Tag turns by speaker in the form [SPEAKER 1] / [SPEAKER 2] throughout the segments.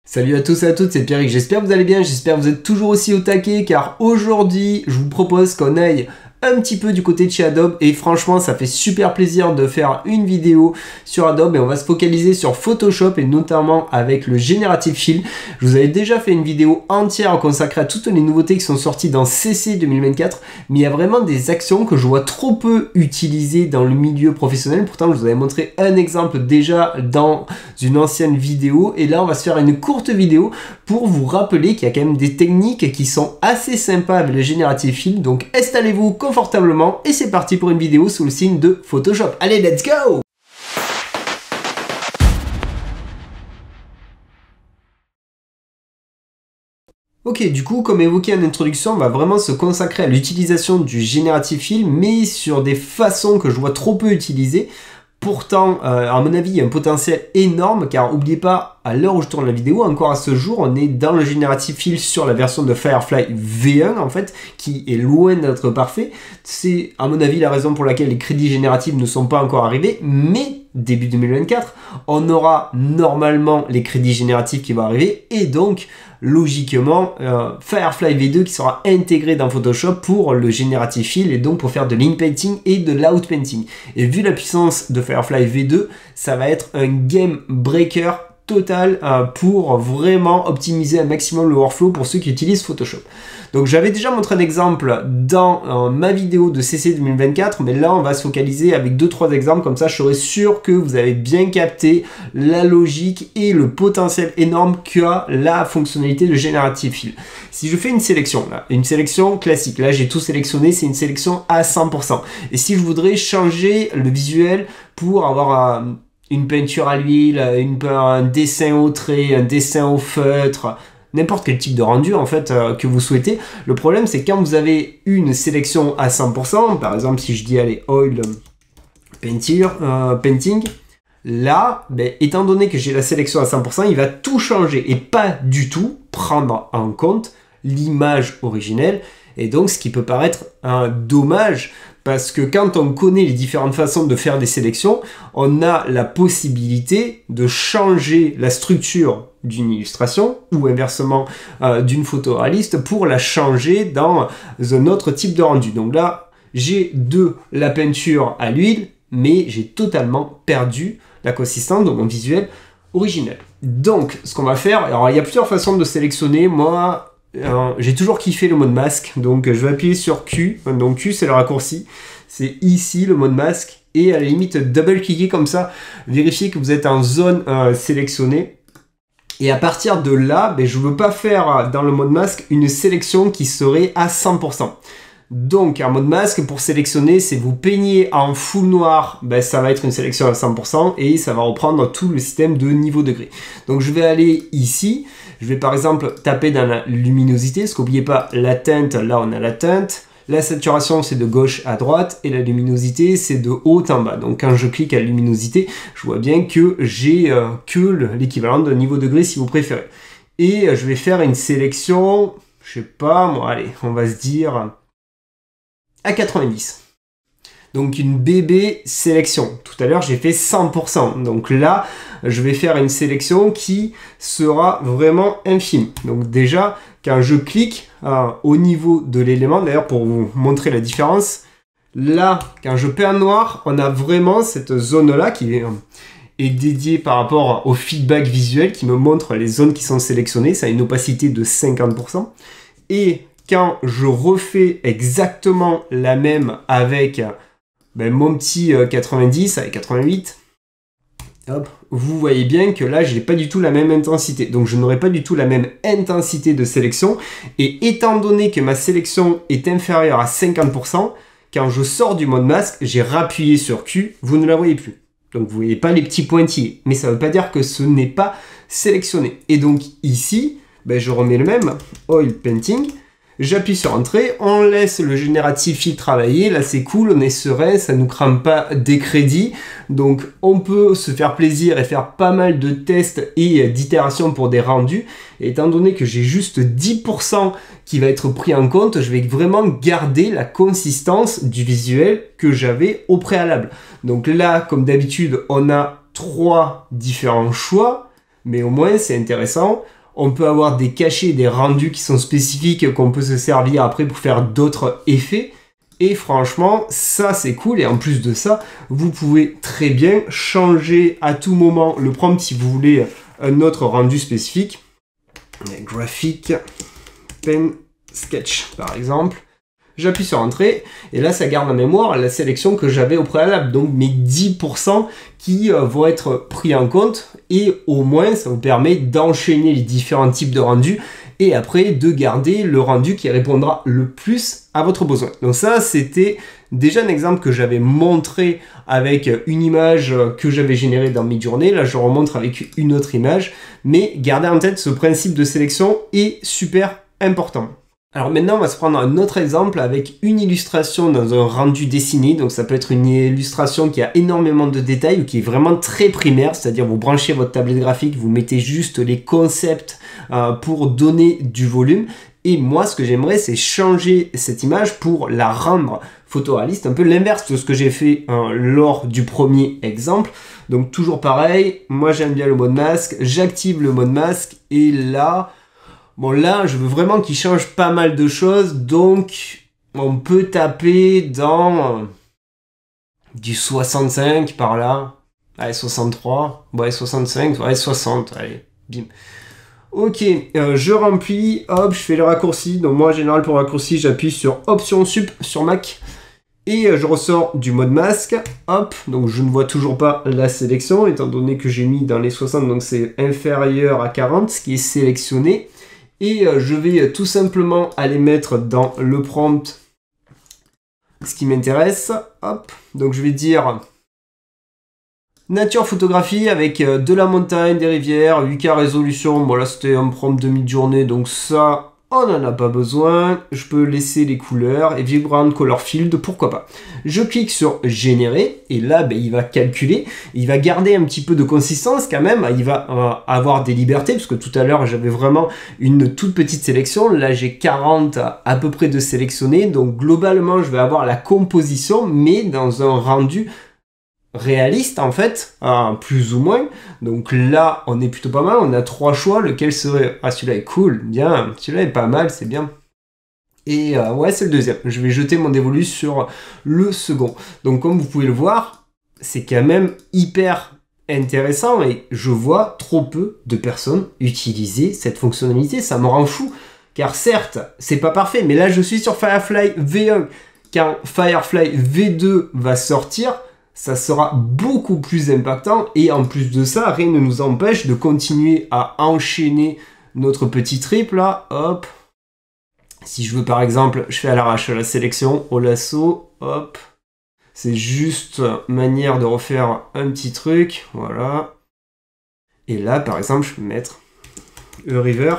[SPEAKER 1] Salut à tous et à toutes, c'est Pierrick, j'espère que vous allez bien, j'espère que vous êtes toujours aussi au taquet car aujourd'hui je vous propose qu'on aille un petit peu du côté de chez Adobe et franchement ça fait super plaisir de faire une vidéo sur Adobe et on va se focaliser sur Photoshop et notamment avec le Generative Fill. Je vous avais déjà fait une vidéo entière consacrée à toutes les nouveautés qui sont sorties dans CC 2024, mais il y a vraiment des actions que je vois trop peu utilisées dans le milieu professionnel. Pourtant je vous avais montré un exemple déjà dans une ancienne vidéo et là on va se faire une courte vidéo pour vous rappeler qu'il y a quand même des techniques qui sont assez sympas avec le Generative Fill. Donc installez-vous confortablement et c'est parti pour une vidéo sous le signe de Photoshop. Allez, let's go! Ok, du coup, comme évoqué en introduction, on va vraiment se consacrer à l'utilisation du Generative Fill, mais sur des façons que je vois trop peu utilisées. Pourtant, à mon avis, il y a un potentiel énorme, car n'oubliez pas, à l'heure où je tourne la vidéo, encore à ce jour, on est dans le Generative Fill sur la version de Firefly V1, en fait, qui est loin d'être parfait. C'est, à mon avis, la raison pour laquelle les crédits génératifs ne sont pas encore arrivés, mais début 2024, on aura normalement les crédits génératifs qui vont arriver, et donc, logiquement, Firefly V2 qui sera intégré dans Photoshop pour le Generative Fill et donc pour faire de l'in-painting et de l'out-painting. Et vu la puissance de Firefly V2, ça va être un game breaker total pour vraiment optimiser un maximum le workflow pour ceux qui utilisent Photoshop. Donc j'avais déjà montré un exemple dans ma vidéo de CC 2024, mais là on va se focaliser avec 2-3 exemples, comme ça je serai sûr que vous avez bien capté la logique et le potentiel énorme qu'a la fonctionnalité de Generative Fill. Si je fais une sélection, là, une sélection classique, là j'ai tout sélectionné, c'est une sélection à 100%. Et si je voudrais changer le visuel pour avoir une peinture à l'huile, un dessin au trait, un dessin au feutre, n'importe quel type de rendu en fait que vous souhaitez. Le problème c'est quand vous avez une sélection à 100%, par exemple si je dis allez oil painting, là, étant donné que j'ai la sélection à 100%, il va tout changer et pas du tout prendre en compte l'image originelle. Et donc ce qui peut paraître un dommage, parce que quand on connaît les différentes façons de faire des sélections, on a la possibilité de changer la structure d'une illustration ou inversement d'une photo réaliste pour la changer dans un autre type de rendu. Donc là, j'ai de la peinture à l'huile, mais j'ai totalement perdu la consistance de mon visuel originel. Donc, ce qu'on va faire, alors il y a plusieurs façons de sélectionner. Moi, j'ai toujours kiffé le mode masque, donc je vais appuyer sur Q, donc Q c'est le raccourci, c'est ici le mode masque, et à la limite double-cliquer comme ça, vérifier que vous êtes en zone sélectionnée, et à partir de là, je ne veux pas faire dans le mode masque une sélection qui serait à 100%. Donc en mode masque, pour sélectionner, c'est vous peignez en full noir, ça va être une sélection à 100% et ça va reprendre tout le système de niveau degré. Donc je vais aller ici, je vais par exemple taper dans la luminosité, parce qu'oubliez pas la teinte, là on a la teinte, la saturation c'est de gauche à droite et la luminosité c'est de haut en bas. Donc quand je clique à la luminosité, je vois bien que j'ai que l'équivalent de niveau degré si vous préférez. Et je vais faire une sélection, je sais pas moi, allez, on va se dire à 90. Donc une BB sélection. Tout à l'heure j'ai fait 100%. Donc là je vais faire une sélection qui sera vraiment infime. Donc déjà quand je clique au niveau de l'élément, d'ailleurs pour vous montrer la différence, là quand je peins en noir, on a vraiment cette zone là qui est dédiée par rapport au feedback visuel qui me montre les zones qui sont sélectionnées. Ça a une opacité de 50%. Et quand je refais exactement la même avec mon petit 90 avec 88, hop, vous voyez bien que là, je n'ai pas du tout la même intensité. Donc, je n'aurai pas du tout la même intensité de sélection. Et étant donné que ma sélection est inférieure à 50%, quand je sors du mode masque, j'ai rappuyé sur Q, vous ne la voyez plus. Donc, vous ne voyez pas les petits pointillés. Mais ça ne veut pas dire que ce n'est pas sélectionné. Et donc, ici, je remets le même, Oil Painting. J'appuie sur Entrée, on laisse le Generative Fill travailler, là c'est cool, on est serein, ça nous crame pas des crédits, donc on peut se faire plaisir et faire pas mal de tests et d'itérations pour des rendus. Et étant donné que j'ai juste 10% qui va être pris en compte, je vais vraiment garder la consistance du visuel que j'avais au préalable. Donc là, comme d'habitude, on a 3 différents choix. mais au moins c'est intéressant. On peut avoir des cachets, des rendus qui sont spécifiques qu'on peut se servir après pour faire d'autres effets. Et franchement, ça c'est cool. Et en plus de ça, vous pouvez très bien changer à tout moment le prompt si vous voulez un autre rendu spécifique. Graphic, pen, sketch par exemple. J'appuie sur Entrée, et là ça garde en mémoire la sélection que j'avais au préalable, donc mes 10% qui vont être pris en compte, et au moins ça vous permet d'enchaîner les différents types de rendus, et après de garder le rendu qui répondra le plus à votre besoin. Donc ça c'était déjà un exemple que j'avais montré avec une image que j'avais générée dans Midjourney, là je remontre avec une autre image, mais gardez en tête ce principe de sélection est super important. Alors maintenant, on va se prendre un autre exemple avec une illustration dans un rendu dessiné. Donc ça peut être une illustration qui a énormément de détails ou qui est vraiment très primaire, c'est-à-dire vous branchez votre tablette graphique, vous mettez juste les concepts pour donner du volume. Et moi, ce que j'aimerais, c'est changer cette image pour la rendre photoréaliste, un peu l'inverse de ce que j'ai fait lors du premier exemple. Donc toujours pareil, moi j'aime bien le mode masque, j'active le mode masque et là... Bon là, je veux vraiment qu'il change pas mal de choses, donc on peut taper dans du 65 par là. Allez, 63, ouais 65, ouais 60, allez, bim. Ok, je remplis, hop, je fais le raccourci. Donc moi en général pour le raccourci, j'appuie sur Option Sup sur Mac. Et je ressors du mode masque, hop, donc je ne vois toujours pas la sélection, étant donné que j'ai mis dans les 60, donc c'est inférieur à 40, ce qui est sélectionné. Et je vais tout simplement aller mettre dans le prompt ce qui m'intéresse. Hop, donc je vais dire nature photographie avec de la montagne, des rivières, 8K résolution. Bon là c'était un prompt de Midjourney, donc ça on n'en a pas besoin. Je peux laisser les couleurs et vibrant color field, pourquoi pas. Je clique sur générer et là ben, il va calculer, il va garder un petit peu de consistance quand même, il va avoir des libertés parce que tout à l'heure j'avais vraiment une toute petite sélection, là j'ai 40 à peu près de sélectionnés, donc globalement je vais avoir la composition mais dans un rendu réaliste en fait, plus ou moins. Donc là on est plutôt pas mal, on a 3 choix, lequel serait... Ah celui-là est cool, bien, celui-là est pas mal, c'est bien. Et ouais c'est le deuxième, je vais jeter mon dévolu sur le second. Donc comme vous pouvez le voir, c'est quand même hyper intéressant et je vois trop peu de personnes utiliser cette fonctionnalité, ça me rend fou. Car certes, c'est pas parfait, mais là je suis sur Firefly V1, quand Firefly V2 va sortir, ça sera beaucoup plus impactant et en plus de ça, rien ne nous empêche de continuer à enchaîner notre petit trip là, hop. Si je veux par exemple, je fais à l'arrache la sélection, au lasso, hop. C'est juste manière de refaire un petit truc, voilà. Et là par exemple, je peux mettre le river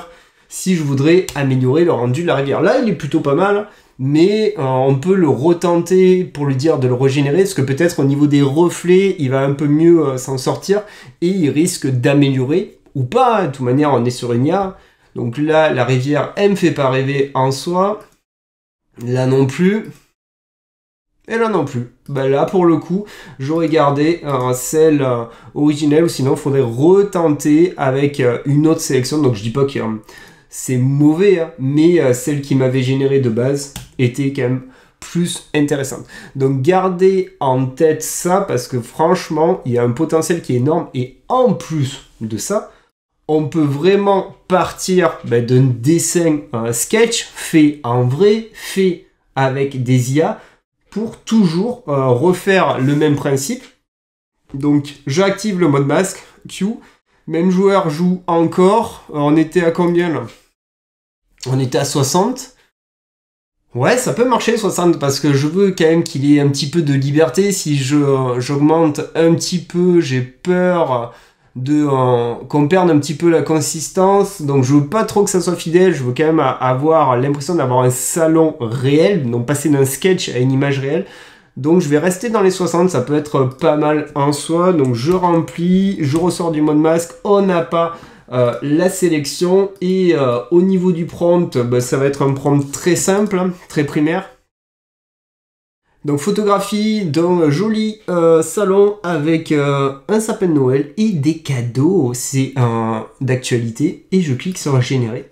[SPEAKER 1] si je voudrais améliorer le rendu de la rivière. Là il est plutôt pas mal. Mais on peut le retenter pour lui dire de le régénérer, parce que peut-être au niveau des reflets, il va un peu mieux s'en sortir, et il risque d'améliorer, ou pas, de toute manière on est sur une IA, donc là la rivière elle me fait pas rêver en soi, là non plus, et là non plus. Bah là pour le coup, j'aurais gardé celle originelle, ou sinon il faudrait retenter avec une autre sélection, donc je dis pas que... c'est mauvais, hein, mais celle qui m'avait généré de base était quand même plus intéressante. Donc gardez en tête ça parce que franchement, il y a un potentiel qui est énorme et en plus de ça, on peut vraiment partir d'un dessin sketch fait en vrai, fait avec des IA pour toujours refaire le même principe. Donc j'active le mode masque, Q. Même joueur joue encore. On était à combien là? On était à 60. Ouais, ça peut marcher 60 parce que je veux quand même qu'il y ait un petit peu de liberté. Si j'augmente un petit peu, j'ai peur de qu'on perde un petit peu la consistance. Donc je veux pas trop que ça soit fidèle. Je veux quand même avoir l'impression d'avoir un salon réel, donc passer d'un sketch à une image réelle. Donc je vais rester dans les 60, ça peut être pas mal en soi. Donc je remplis, je ressors du mode masque, on n'a pas la sélection. Et au niveau du prompt, bah, ça va être un prompt très simple, très primaire. Donc photographie d'un joli salon avec un sapin de Noël et des cadeaux, c'est d'actualité. Et je clique sur générer.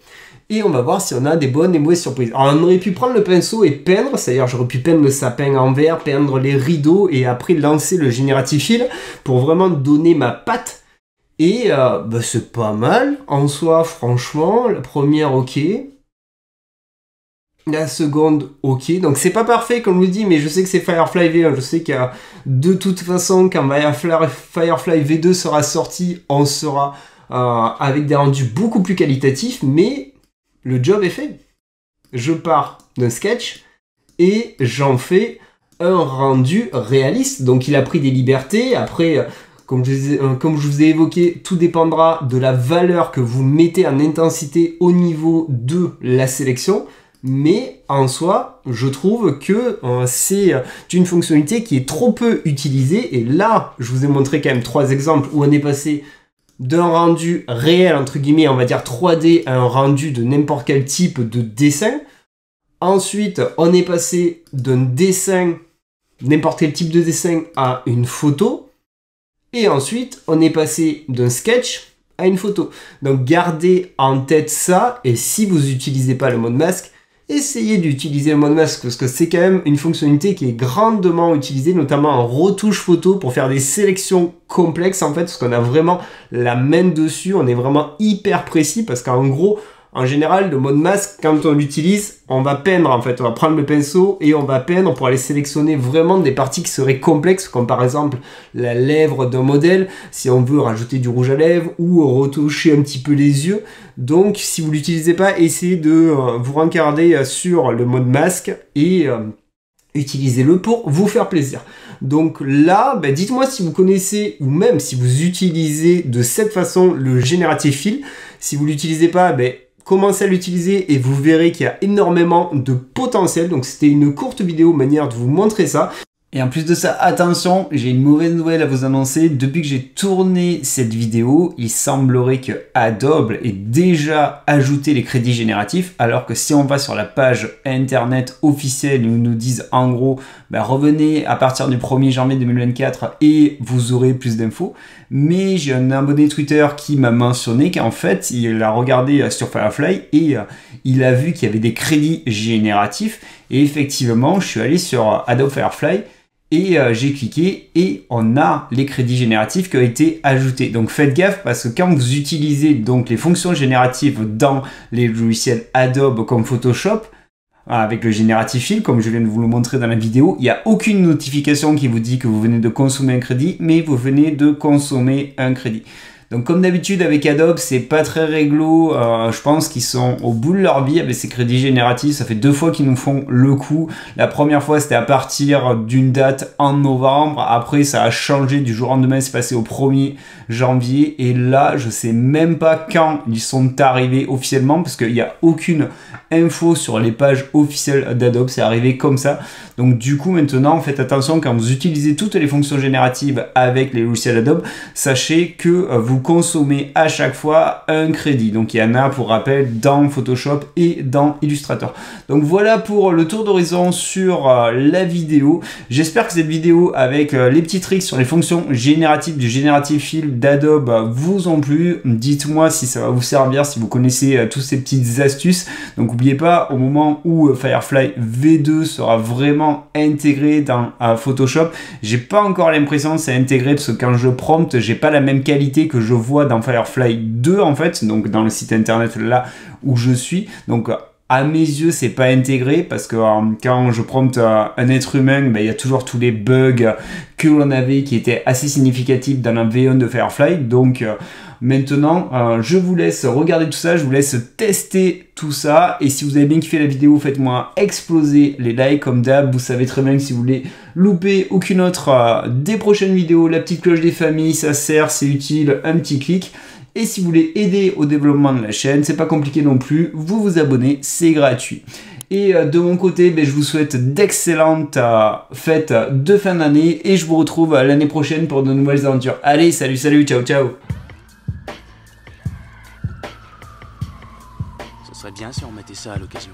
[SPEAKER 1] Et on va voir si on a des bonnes et mauvaises surprises. Alors on aurait pu prendre le pinceau et peindre, c'est-à-dire j'aurais pu peindre le sapin en vert, peindre les rideaux et après lancer le Generative Fill pour vraiment donner ma patte. Et c'est pas mal en soi, franchement. La première, ok. La seconde, ok. Donc c'est pas parfait comme je vous dis, mais je sais que c'est Firefly V1. Je sais que de toute façon, quand Firefly V2 sera sorti, on sera avec des rendus beaucoup plus qualitatifs, mais le job est fait. Je pars d'un sketch et j'en fais un rendu réaliste. Donc il a pris des libertés. Après, comme je vous ai évoqué, tout dépendra de la valeur que vous mettez en intensité au niveau de la sélection. Mais en soi, je trouve que c'est une fonctionnalité qui est trop peu utilisée. Et là, je vous ai montré quand même 3 exemples où on est passé d'un rendu réel, entre guillemets, on va dire 3D, à un rendu de n'importe quel type de dessin. Ensuite, on est passé d'un dessin, n'importe quel type de dessin, à une photo. Et ensuite, on est passé d'un sketch à une photo. Donc, gardez en tête ça. Et si vous n'utilisez pas le mode masque, essayez d'utiliser le mode masque parce que c'est quand même une fonctionnalité qui est grandement utilisée, notamment en retouche photo pour faire des sélections complexes en fait, parce qu'on a vraiment la main dessus, on est vraiment hyper précis parce qu'en gros, en général, le mode masque, quand on l'utilise, on va peindre en fait, on va prendre le pinceau et on va peindre pour aller sélectionner vraiment des parties qui seraient complexes, comme par exemple la lèvre d'un modèle, si on veut rajouter du rouge à lèvres ou retoucher un petit peu les yeux. Donc, si vous l'utilisez pas, essayez de vous rencarder sur le mode masque et utilisez-le pour vous faire plaisir. Donc là, dites-moi si vous connaissez ou même si vous utilisez de cette façon le Generative Fill. Si vous l'utilisez pas, commencez à l'utiliser et vous verrez qu'il y a énormément de potentiel. Donc c'était une courte vidéo manière de vous montrer ça. Et en plus de ça, attention, j'ai une mauvaise nouvelle à vous annoncer. Depuis que j'ai tourné cette vidéo, il semblerait que Adobe ait déjà ajouté les crédits génératifs, alors que si on va sur la page internet officielle où ils nous disent en gros, revenez à partir du 1er janvier 2024 et vous aurez plus d'infos. Mais j'ai un abonné Twitter qui m'a mentionné qu'en fait, il a regardé sur Firefly et il a vu qu'il y avait des crédits génératifs. Et effectivement, je suis allé sur Adobe Firefly et j'ai cliqué et on a les crédits génératifs qui ont été ajoutés. Donc faites gaffe parce que quand vous utilisez donc les fonctions génératives dans les logiciels Adobe comme Photoshop, avec le Generative Fill, comme je viens de vous le montrer dans la vidéo, il n'y a aucune notification qui vous dit que vous venez de consommer un crédit, mais vous venez de consommer un crédit. Donc comme d'habitude avec Adobe, c'est pas très réglo, je pense qu'ils sont au bout de leur vie avec ces crédits génératifs, ça fait 2 fois qu'ils nous font le coup. La première fois c'était à partir d'une date en novembre, après ça a changé du jour au lendemain, c'est passé au 1er janvier et là je sais même pas quand ils sont arrivés officiellement parce qu'il n'y a aucune info sur les pages officielles d'Adobe, c'est arrivé comme ça. Donc du coup maintenant faites attention quand vous utilisez toutes les fonctions génératives avec les logiciels Adobe, sachez que vous consommez à chaque fois un crédit. Donc il y en a pour rappel dans Photoshop et dans Illustrator. Donc voilà pour le tour d'horizon sur la vidéo. J'espère que cette vidéo avec les petits tricks sur les fonctions génératives du Generative Fill d'Adobe vous ont plu. Dites-moi si ça va vous servir, si vous connaissez toutes ces petites astuces. Donc n'oubliez pas, au moment où Firefly V2 sera vraiment intégré dans Photoshop, j'ai pas encore l'impression que c'est intégré parce que quand je prompte, j'ai pas la même qualité que je vois dans Firefly 2 en fait, donc dans le site internet là où je suis. Donc à mes yeux c'est pas intégré parce que quand je prompte un être humain, il y a toujours tous les bugs que l'on avait qui étaient assez significatifs dans la V1 de Firefly. Donc maintenant je vous laisse regarder tout ça, je vous laisse tester tout ça et si vous avez bien kiffé la vidéo, faites-moi exploser les likes comme d'hab. Vous savez très bien que si vous voulez louper aucune autre des prochaines vidéos, la petite cloche des familles, ça sert, c'est utile, un petit clic. Et si vous voulez aider au développement de la chaîne, c'est pas compliqué non plus, vous vous abonnez, c'est gratuit. Et de mon côté, je vous souhaite d'excellentes fêtes de fin d'année et je vous retrouve l'année prochaine pour de nouvelles aventures. Allez, salut, salut, ciao, ciao.
[SPEAKER 2] Ce serait bien si on mettait ça à l'occasion.